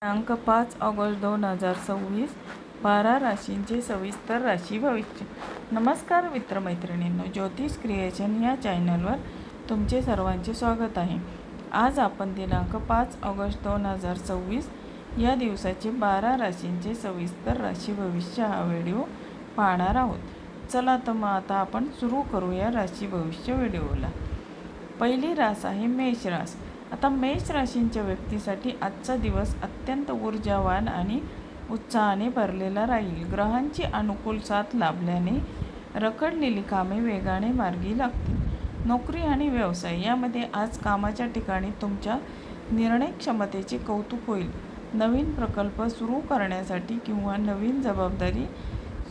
दिनांक 5 ऑगस्ट 2026 12 राशींचे सविस्तर राशी भविष्य. नमस्कार मित्रमैत्रिणींनो, ज्योतिष क्रिएशन या चॅनलवर तुमचे सर्वांचे स्वागत आहे. आज आपण दिनांक 5 ऑगस्ट 2026 या दिवसाचे 12 राशींचे सविस्तर राशी भविष्य हा व्हिडिओ पाहणार आहोत. चला तर मग आता आपण सुरू करूया राशी भविष्य व्हिडिओला. पहिली रास आहे मेष रास. आता मेष राशींच्या व्यक्तीसाठी आजचा दिवस अत्यंत ऊर्जावान आणि उत्साहाने भरलेला राहील. ग्रहांची अनुकूल साथ लाभल्याने रखडलेली कामे वेगाने मार्गी लागतील. नोकरी आणि व्यवसाय यामध्ये आज कामाच्या ठिकाणी तुमच्या निर्णय क्षमतेचे कौतुक होईल. नवीन प्रकल्प सुरू करण्यासाठी किंवा नवीन जबाबदारी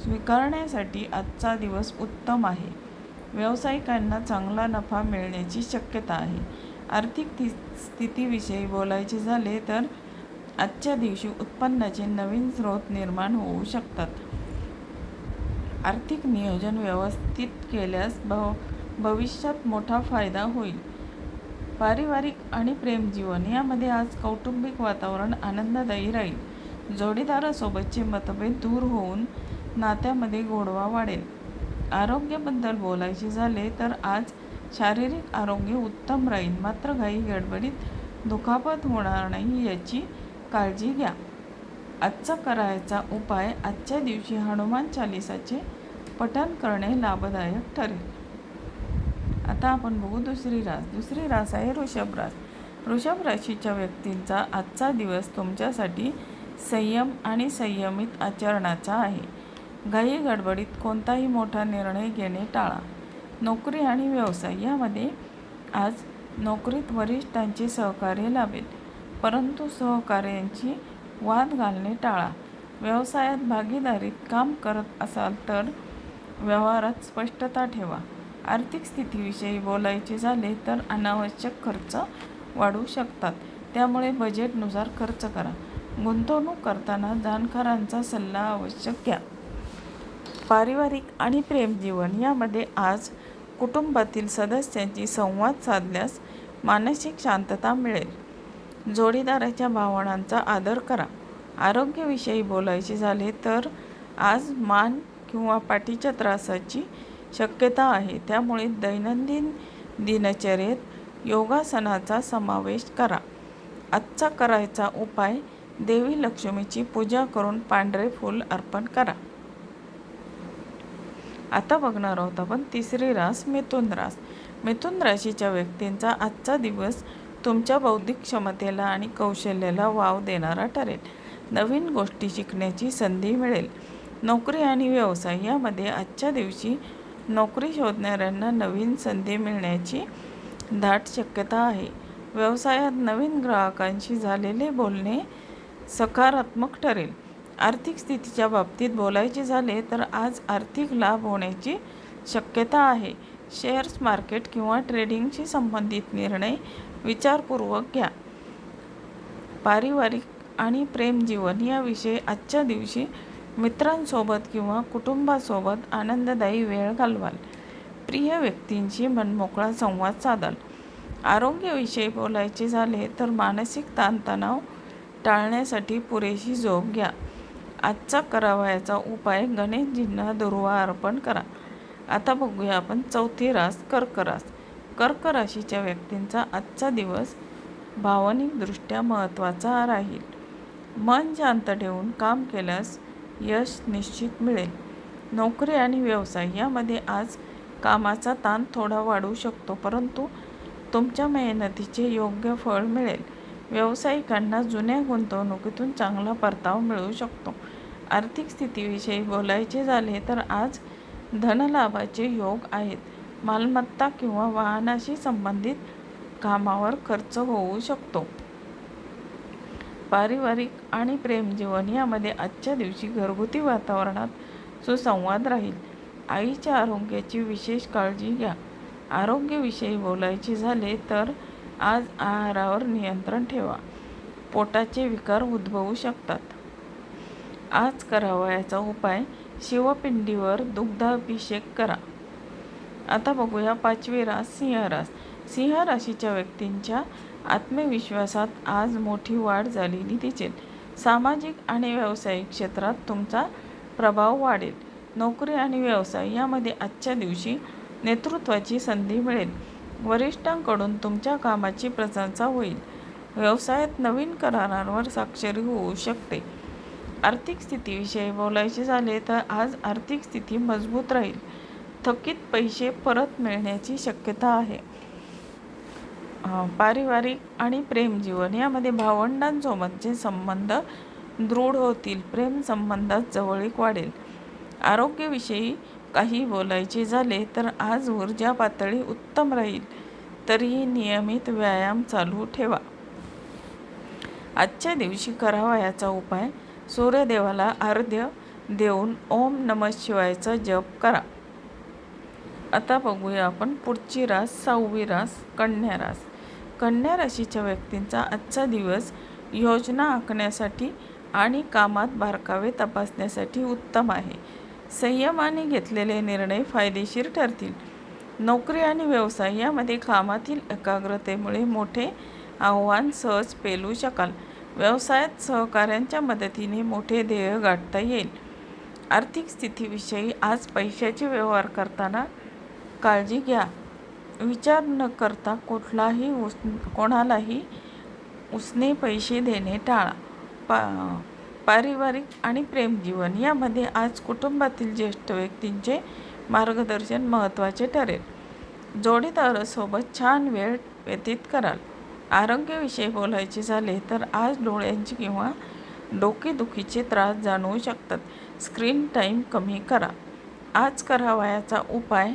स्वीकारण्यासाठी आजचा दिवस उत्तम आहे. व्यावसायिकांना चांगला नफा मिळण्याची शक्यता आहे. आर्थिक स्थितीविषयी बोलायचे झाले तर आजच्या दिवशी उत्पन्नाचे नवीन स्रोत निर्माण होऊ शकतात. आर्थिक नियोजन व्यवस्थित केल्यास भविष्यात मोठा फायदा होईल. पारिवारिक आणि प्रेमजीवन यामध्ये आज कौटुंबिक वातावरण आनंददायी राहील. जोडीदारासोबतचे मतभेद दूर होऊन नात्यामध्ये गोडवा वाढेल. आरोग्याबद्दल बोलायचे झाले तर आज शारीरिक आरोग्य उत्तम राहील, मात्र घाई गडबडीत दुखापत होणार नाही याची काळजी घ्या. आजचा करायचा उपाय, आजच्या दिवशी हनुमान चालीसाचे पठण करणे लाभदायक ठरेल. आता आपण बघू दुसरी रास. दुसरी रास आहे वृषभ रास. वृषभ राशीच्या व्यक्तींचा आजचा दिवस तुमच्यासाठी संयम आणि संयमित आचरणाचा आहे. घाई गडबडीत कोणताही मोठा निर्णय घेणे टाळा. नोकरी आणि व्यवसाय यामध्ये आज नोकरीत वरिष्ठांचे सहकार्य लाभेल, परंतु सहकार्यांची वाद घालणे टाळा. व्यवसायात भागीदारीत काम करत असाल तर व्यवहारात स्पष्टता ठेवा. आर्थिक स्थितीविषयी बोलायचे झाले तर अनावश्यक खर्च वाढू शकतात, त्यामुळे बजेटनुसार खर्च करा. गुंतवणूक करताना जाणकारांचा सल्ला आवश्यक घ्या. पारिवारिक आणि प्रेमजीवन यामध्ये आज कुटुंबातील सदस्यांशी संवाद साधल्यास मानसिक शांतता मिळेल. जोडीदाराच्या भावनांचा आदर करा. आरोग्याविषयी बोलायचे झाले तर आज मान किंवा पाठीच्या त्रासाची शक्यता आहे, त्यामुळे दैनंदिन दिनचर्येत योगासनाचा समावेश करा. आजचा करायचा उपाय, देवी लक्ष्मीची पूजा करून पांढरे फूल अर्पण करा. आता बघणार आहोत आपण तिसरी रास मिथुन रास. मिथुन राशीच्या व्यक्तींचा आजचा दिवस तुमच्या बौद्धिक क्षमतेला आणि कौशल्याला वाव देणारा ठरेल. नवीन गोष्टी शिकण्याची संधी मिळेल. नोकरी आणि व्यवसाय यामध्ये आजच्या दिवशी नोकरी शोधणाऱ्यांना नवीन संधी मिळण्याची दाट शक्यता आहे. व्यवसायात नवीन ग्राहकांशी झालेले बोलणे सकारात्मक ठरेल. आर्थिक स्थितीच्या बाबतीत बोलायचे झाले तर आज आर्थिक लाभ होण्याची शक्यता आहे. शेअर्स मार्केट किंवा ट्रेडिंगशी संबंधित निर्णय विचारपूर्वक घ्या. पारिवारिक आणि प्रेमजीवन याविषयी आजच्या दिवशी मित्रांसोबत किंवा कुटुंबासोबत आनंददायी वेळ घालवाल. प्रिय व्यक्तींशी मनमोकळा संवाद साधाल. आरोग्याविषयी बोलायचे झाले तर मानसिक ताणतणाव टाळण्यासाठी पुरेशी झोप घ्या. आजचा करावयाचा उपाय, गणेशजींना दुर्वा अर्पण करा. आता बघूया आपण चौथी रास कर्क रास. कर्क राशीच्या व्यक्तींचा आजचा दिवस भावनिकदृष्ट्या महत्त्वाचा राहील. मन शांत ठेवून काम केल्यास यश निश्चित मिळेल. नोकरी आणि व्यवसाय यामध्ये आज कामाचा ताण थोडा वाढू शकतो, परंतु तुमच्या मेहनतीचे योग्य फळ मिळेल. व्यावसायिकांना जुन्या गुंतवणुकीतून चांगला परतावा मिळू शकतो. आर्थिक स्थितीविषयी बोलायचे झाले तर आज धनलाभाचे योग आहेत. मालमत्ता किंवा वाहनाशी संबंधित कामावर खर्च होऊ शकतो. पारिवारिक आणि प्रेमजीवन यामध्ये आजच्या दिवशी घरगुती वातावरणात सुसंवाद राहील. आईच्या आरोग्याची विशेष काळजी घ्या. आरोग्याविषयी बोलायचे झाले तर आज आहारावर नियंत्रण ठेवा. पोटाचे विकार उद्भवू शकतात. आज करावयाचा उपाय, शिवपिंडीवर दुग्धाभिषेक करा. आता बघूया पाचवी रास सिंह रास. सिंह राशीच्या व्यक्तींच्या आत्मविश्वासात आज मोठी वाढ झालेली दिसेल. सामाजिक आणि व्यावसायिक क्षेत्रात तुमचा प्रभाव वाढेल. नोकरी आणि व्यवसाय यामध्ये आजच्या दिवशी नेतृत्वाची संधी मिळेल. वरिष्ठांकडून तुमच्या कामाची प्रशंसा होईल. व्यवसायात नवीन करारांवर स्वाक्षरी होऊ शकते. आर्थिक स्थितीविषयी बोलायचे झाले तर आज आर्थिक स्थिती मजबूत राहील. थकीत पैसे परत मिळण्याची शक्यता आहे. पारिवारिक आणि प्रेमजीवन यामध्ये भावंडांसोबतचे संबंध दृढ होतील. प्रेम संबंधात जवळीक वाढेल. आरोग्याविषयी काही बोलायचे झाले तर आज ऊर्जा पातळी उत्तम राहील. तरीही नियमित व्यायाम चालू ठेवा. आजच्या दिवशी करावयाचा उपाय सूर्यदेवाला अर्घ्य देऊन ओम नमः शिवायचा जप करा. आता बघूया आपण पुढची रास, 6वी रास कन्या रास. कन्या राशीच्या व्यक्तींचा आजचा दिवस योजना आखण्यासाठी आणि कामात बारकावे तपासण्यासाठी उत्तम आहे. संयमाने घेतलेले निर्णय फायदेशीर ठरतील. नोकरी आणि व्यवसाय यामध्ये कामातील एकाग्रतेमुळे मोठे आव्हान सहज पेलू शकाल. व्यवसायात सहकाऱ्यांच्या मदतीने मोठे ध्येय गाठता येईल. आर्थिक स्थितीविषयी आज पैशाचे व्यवहार करताना काळजी घ्या. विचार न करता कोणालाही उसने पैसे देणे टाळा. पारिवारिक आणि प्रेमजीवन यामध्ये आज कुटुंबातील ज्येष्ठ व्यक्तींचे मार्गदर्शन महत्त्वाचे ठरेल. जोडीदारासोबत छान वेळ व्यतीत कराल. आरोग्याविषयी बोलायचे झाले तर आज डोळ्यांचे किंवा डोकेदुखीचे त्रास जाणवू शकतात. स्क्रीन टाईम कमी करा. आज करावयाचा उपाय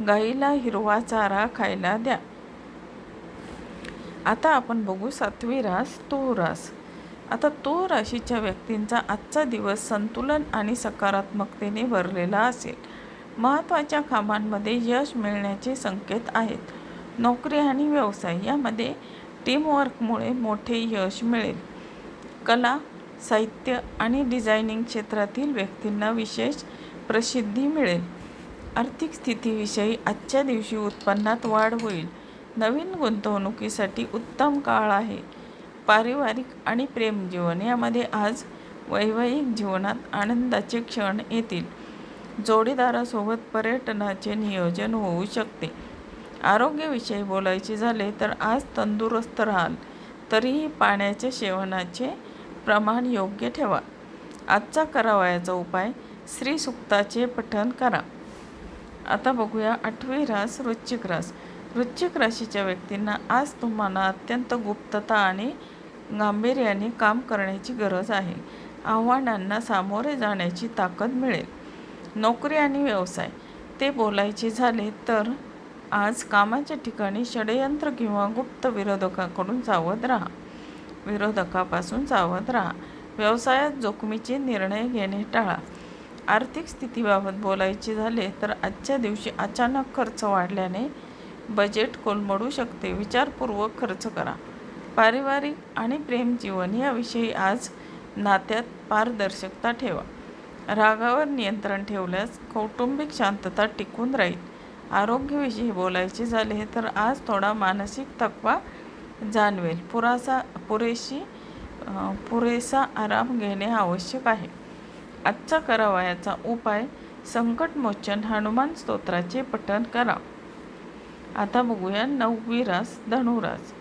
गाईला हिरवा चारा खायला द्या. आता आपण बघू 7वी रास, तूळ रास. आता तूळ राशीच्या व्यक्तींचा आजचा दिवस संतुलन आणि सकारात्मकतेने भरलेला असेल. महत्त्वाच्या कामांमध्ये यश मिळण्याचे संकेत आहेत. नोकरी आणि व्यवसाय यामध्ये टीमवर्कमुळे मोठे यश मिळेल. कला, साहित्य आणि डिझायनिंग क्षेत्रातील व्यक्तींना विशेष प्रसिद्धी मिळेल. आर्थिक स्थितीविषयी आजच्या दिवशी उत्पन्नात वाढ होईल. नवीन गुंतवणुकीसाठी उत्तम काळ आहे. पारिवारिक आणि प्रेमजीवन यामध्ये आज वैवाहिक जीवनात आनंदाचे क्षण येतील. जोडीदारासोबत पर्यटनाचे नियोजन होऊ शकते. आरोग्याविषयी बोलायचे झाले तर आज तंदुरुस्त राहाल. तरीही पाण्याच्या सेवनाचे प्रमाण योग्य ठेवा. आजचा करावयाचा उपाय श्री सूक्ताचे पठण करा. आता बघूया 8वी रास, वृश्चिक रास. वृश्चिक राशीच्या व्यक्तींना आज तुम्हाला अत्यंत गुप्तता आणि गांभीर्याने काम करण्याची गरज आहे. आव्हानांना सामोरे जाण्याची ताकद मिळेल. नोकरी आणि व्यवसाय ते बोलायचे झाले तर आज कामाच्या ठिकाणी षडयंत्र किंवा गुप्त विरोधकापासून सावध राहा. व्यवसायात जोखमीचे निर्णय घेणे टाळा. आर्थिक स्थितीबाबत बोलायचे झाले तर आजच्या दिवशी अचानक खर्च वाढल्याने बजेट कोलमडू शकते. विचारपूर्वक खर्च करा. पारिवारिक आणि प्रेमजीवन याविषयी आज नात्यात पारदर्शकता ठेवा. रागावर नियंत्रण ठेवल्यास कौटुंबिक शांतता टिकून राहील. आरोग्याविषयी बोलायचे झाले तर आज थोडा मानसिक थकवा जाणवेल. पुरेसा आराम घेणे आवश्यक आहे. आजचा करावयाचा उपाय संकटमोचन हनुमान स्तोत्राचे पठण करा. आता बघूया 9वी रास, धनुरास.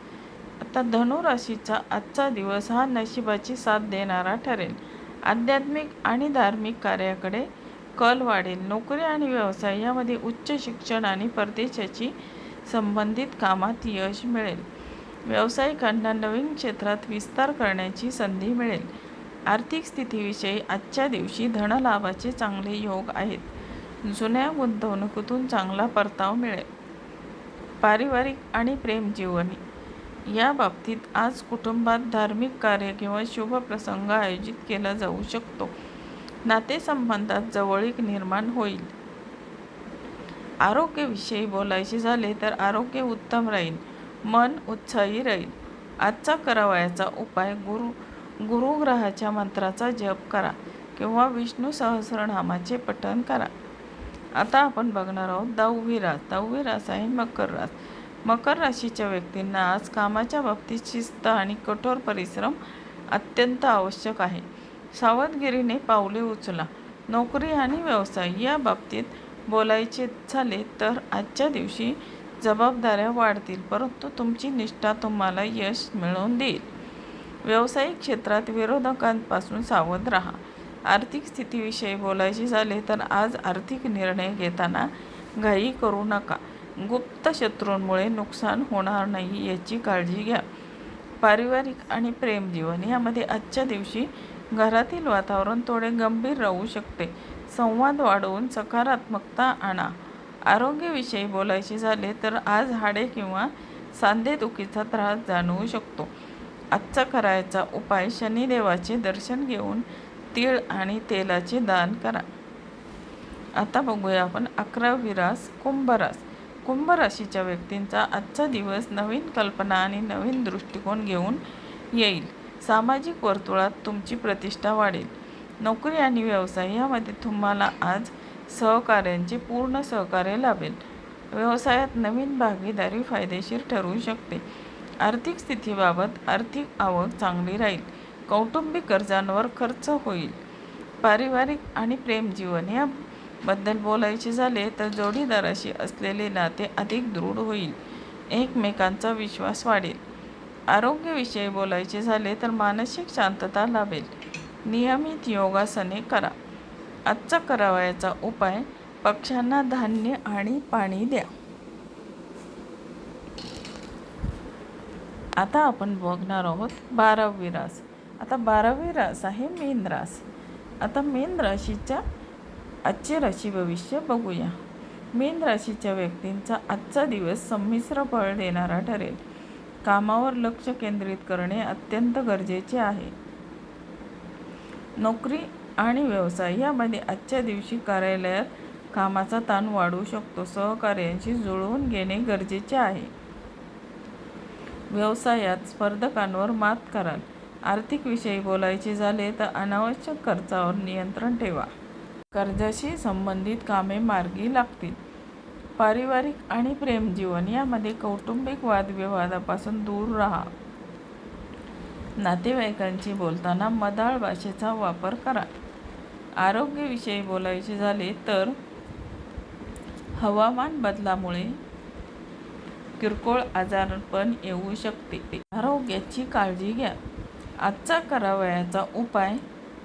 आता धनुराशीचा आजचा दिवस हा नशिबाची साथ देणारा ठरेल. आध्यात्मिक आणि धार्मिक कार्याकडे कल वाढेल. नोकरी आणि व्यवसाय यामध्ये उच्च शिक्षण आणि परदेशाची संबंधित कामात यश मिळेल. व्यावसायिकांना नवीन क्षेत्रात विस्तार करण्याची संधी मिळेल. आर्थिक स्थितीविषयी आजच्या दिवशी धनलाभाचे चांगले योग आहेत. जुन्या गुंतवणुकीतून चांगला परतावा मिळेल. पारिवारिक आणि प्रेमजीवन या बाबतीत आज कुटुंबात धार्मिक कार्य किंवा शुभ प्रसंग आयोजित केला जाऊ शकतो. नातेसंबंधात जवळीक निर्माण होईल. आरोग्याविषयी बोलायचे झाले तर आरोग्य उत्तम राहील. मन उत्साही राहील. आजचा करावयाचा उपाय गुरुग्रहाच्या मंत्राचा जप करा किंवा विष्णू सहस्रनामाचे पठण करा. आता आपण बघणार आहोत 10वी रास. 10वी रास आहे मकर रास. मकर राशीच्या व्यक्तींना आज कामाच्या बाबतीत शिस्त आणि कठोर परिश्रम अत्यंत आवश्यक आहे. सावधगिरीने पावले उचला. नोकरी आणि व्यवसाय या बाबतीत बोलायचे झाले तर आजच्या दिवशी जबाबदाऱ्या वाढतील, परंतु तुमची निष्ठा तुम्हाला यश मिळवून देईल. व्यावसायिक क्षेत्रात विरोधकांपासून सावध राहा. आर्थिक स्थितीविषयी बोलायचे झाले तर आज आर्थिक निर्णय घेताना घाई करू नका. गुप्त शत्रूंमुळे नुकसान होणार नाही याची काळजी घ्या. पारिवारिक आणि प्रेमजीवन यामध्ये आजच्या दिवशी घरातील वातावरण थोडे गंभीर राहू शकते. संवाद वाढवून सकारात्मकता आणा. आरोग्याविषयी बोलायचे झाले तर आज हाडे किंवा सांधेदुखीचा त्रास जाणवू शकतो. आजचा करायचा उपाय शनिदेवाचे दर्शन घेऊन तीळ आणि तेलाचे दान करा. आता बघूया आपण 11वी रास कुंभ रास. कुंभ राशीच्या व्यक्तींचा आजचा दिवस नवीन कल्पना आणि नवीन दृष्टिकोन घेऊन येईल. सामाजिक वर्तुळात तुमची प्रतिष्ठा वाढेल. नोकरी आणि व्यवसाय यामध्ये तुम्हाला आज सहकाऱ्यांचे पूर्ण सहकार्य लाभेल. व्यवसायात नवीन भागीदारी फायदेशीर ठरू शकते. आर्थिक स्थितीबाबत आर्थिक आवक चांगली राहील. कौटुंबिक गरजांवर खर्च होईल. पारिवारिक आणि प्रेमजीवन याबद्दल बोलायचे झाले तर जोडीदाराशी असलेले नाते अधिक दृढ होईल. एकमेकांचा विश्वास वाढेल. आरोग्याविषयी बोलायचे झाले तर मानसिक शांतता लाभेल. नियमित योगासने करा. आजचा करावयाचा उपाय पक्ष्यांना धान्य आणि पाणी द्या. आता आपण बघणार आहोत 12वी रास. आता 12वी रास आहे मीन रास. आता मीन राशीच्या आजचे राशी भविष्य बघूया. मीन राशीच्या व्यक्तींचा आजचा दिवस संमिश्र फळ देणारा ठरेल. कामावर लक्ष केंद्रित करणे अत्यंत गरजेचे आहे. नोकरी आणि व्यवसाय यामध्ये आजच्या दिवशी कार्यालयात कामाचा ताण वाढू शकतो. सहकार्यांशी जुळवून घेणे गरजेचे आहे. व्यवसायात स्पर्धकांवर मात कराल. आर्थिक विषयी बोलायचे झाले तर अनावश्यक खर्चावर नियंत्रण ठेवा. कर्जाशी संबंधित कामे मार्गी लागतील. पारिवारिक आणि प्रेमजीवन यामध्ये कौटुंबिक वादविवादापासून दूर राहा. नातेवाईकांशी बोलताना मधाळ भाषेचा वापर करा. आरोग्याविषयी बोलायचे झाले तर हवामान बदलामुळे किरकोळ आजारपण येऊ शकते. आरोग्याची काळजी घ्या. आजचा करावयाचा उपाय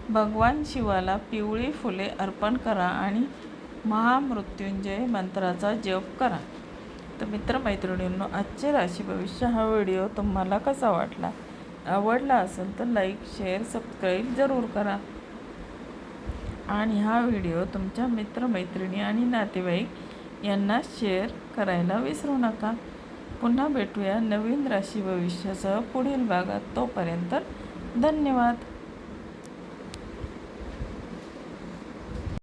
भगवान शिवाला पिवळी फुले अर्पण करा आणि महामृत्युंजय मंत्राचा जप करा. तर मित्रमैत्रिणींनो, आजचे राशी भविष्य हा व्हिडिओ तुम्हाला कसा वाटला? आवडला असेल तर लाईक, शेअर, सबस्क्राईब जरूर करा. आणि हा व्हिडिओ तुमच्या मित्रमैत्रिणी आणि नातेवाईक यांना शेअर करायला विसरू नका. पुन्हा भेटूया नवीन राशी भविष्यासह पुढील भागात. तोपर्यंत धन्यवाद.